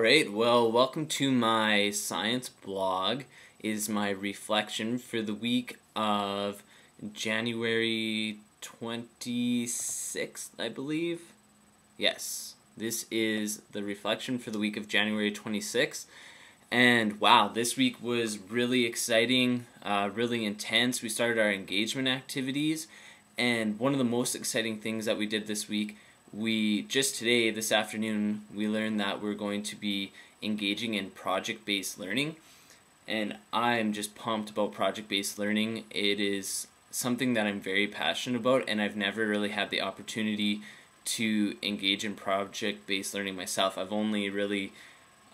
Alright, well, welcome to my science blog. Is my reflection for the week of January 26th, I believe. Yes, this is the reflection for the week of January 26th. And wow, this week was really exciting, really intense. We started our engagement activities, and one of the most exciting things that we did this week, this afternoon, we learned that we're going to be engaging in project-based learning. And I'm just pumped about project-based learning. It is something that I'm very passionate about, and I've never really had the opportunity to engage in project-based learning myself. I've only really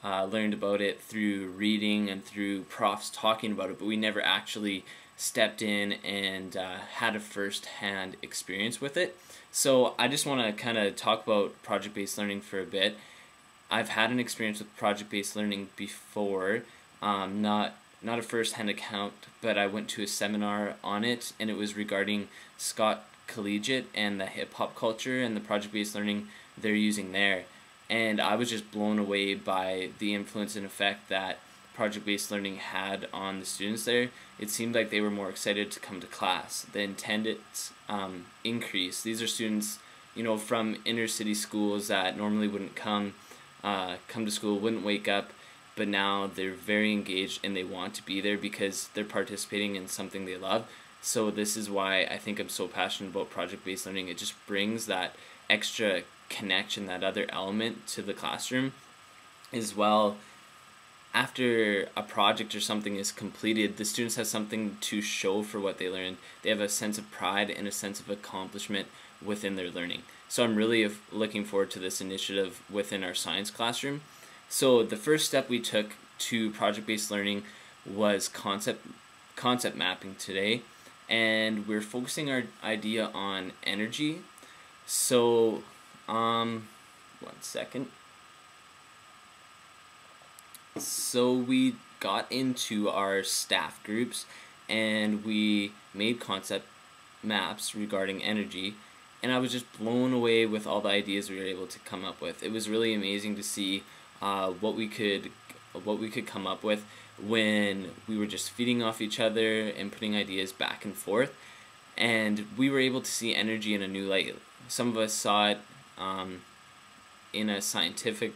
learned about it through reading and through profs talking about it, but we never actually stepped in and had a first-hand experience with it. So I just want to kind of talk about project-based learning for a bit. I've had an experience with project-based learning before, not a first-hand account, but I went to a seminar on it, and it was regarding Scott Collegiate and the hip-hop culture and the project-based learning they're using there. And I was just blown away by the influence and effect that project-based learning had on the students there. It seemed like they were more excited to come to class. The attendance increased. These are students, from inner city schools that normally wouldn't come to school, wouldn't wake up, but now they're very engaged and they want to be there because they're participating in something they love. So this is why I think I'm so passionate about project-based learning. It just brings that extra connection, that other element to the classroom as well. After a project or something is completed, the students have something to show for what they learned. They have a sense of pride and a sense of accomplishment within their learning. So I'm really looking forward to this initiative within our science classroom. So the first step we took to project-based learning was concept mapping today, and we're focusing our idea on energy. So, one second. So we got into our staff groups and we made concept maps regarding energy, and I was just blown away with all the ideas we were able to come up with. It was really amazing to see what we could come up with when we were just feeding off each other and putting ideas back and forth, and we were able to see energy in a new light. Some of us saw it in a scientific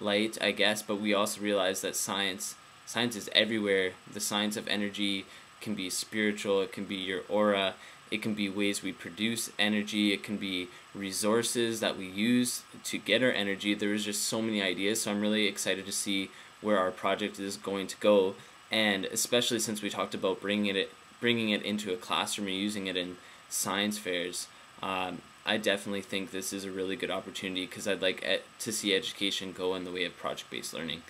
light, I guess, but we also realized that science is everywhere. The science of energy can be spiritual, it can be your aura, it can be ways we produce energy, it can be resources that we use to get our energy. There was just so many ideas, so I'm really excited to see where our project is going to go, and especially since we talked about bringing it into a classroom and using it in science fairs. I definitely think this is a really good opportunity because I'd like to see education go in the way of project-based learning.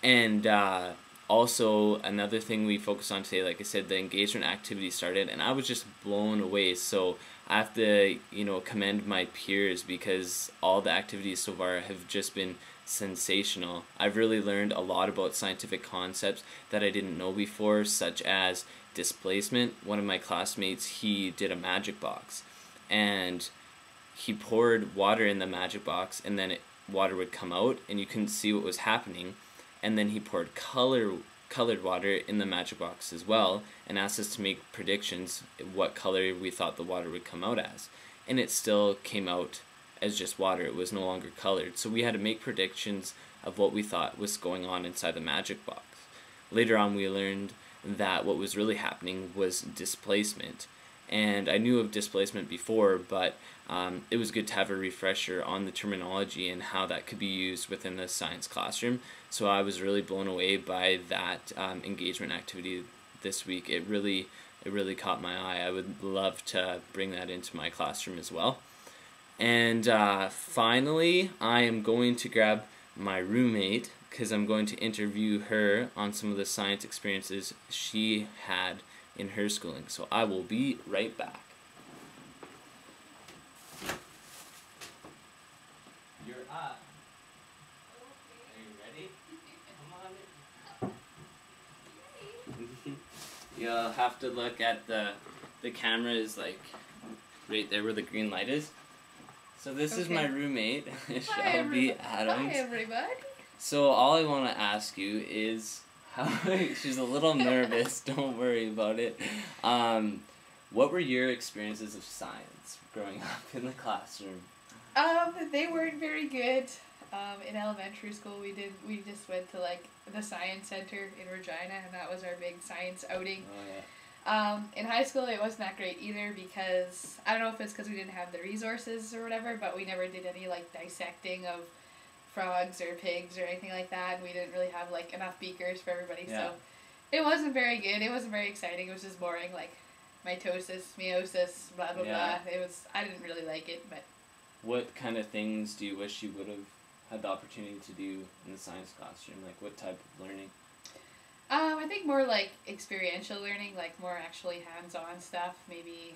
And also another thing we focused on today, like I said, the engagement activity started, and I was just blown away. So I have to, commend my peers because all the activities so far have just been sensational. I've really learned a lot about scientific concepts that I didn't know before, such as displacement. One of my classmates, he did a magic box, and he poured water in the magic box, and then water would come out and you couldn't see what was happening, and then he poured colored water in the magic box as well and asked us to make predictions what color we thought the water would come out as, and it still came out as just water. It was no longer colored, so we had to make predictions of what we thought was going on inside the magic box. Later on we learned that what was really happening was displacement. And I knew of displacement before, but it was good to have a refresher on the terminology and how that could be used within the science classroom. So I was really blown away by that engagement activity this week. It really caught my eye. I would love to bring that into my classroom as well. And finally, I am going to grab my roommate because I'm going to interview her on some of the science experiences she had in her schooling. So I will be right back. You're up. Are you ready? Come on. You'll have to look at the camera is like right there where the green light is. So this is my roommate, Shelby Adams. Hi everybody. So all I want to ask you is how she's a little nervous. Don't worry about it. What were your experiences of science growing up in the classroom? They weren't very good. In elementary school, we just went to like the science center in Regina, and that was our big science outing. Oh yeah. In high school, it wasn't that great either because I don't know if it's because we didn't have the resources or whatever, but we never did any like dissecting of frogs or pigs or anything like that. And we didn't really have like enough beakers for everybody, Yeah. so it wasn't very good. It wasn't very exciting. It was just boring, like mitosis, meiosis, blah blah Yeah. blah. It was I didn't really like it, but What kind of things do you wish you would have had the opportunity to do in the science classroom? Like what type of learning? I think more like experiential learning, like more actually hands-on stuff. Maybe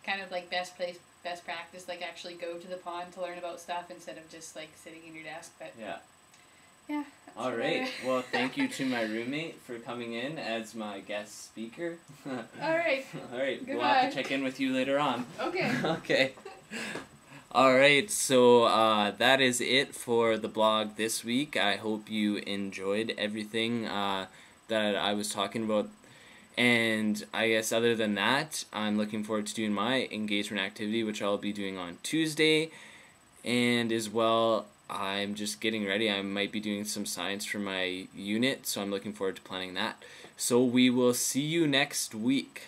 kind of like best practice, like actually go to the pond to learn about stuff instead of just like sitting in your desk. But Yeah. yeah. That's All about right. it. Well, thank you to my roommate for coming in as my guest speaker. All right. All right. We'll Goodbye. have to check in with you later on. Okay. Okay. All right. So that is it for the blog this week. I hope you enjoyed everything that I was talking about. And I guess other than that, I'm looking forward to doing my engagement activity, which I'll be doing on Tuesday. And as well, I'm just getting ready. I might be doing some science for my unit, so I'm looking forward to planning that. So we will see you next week.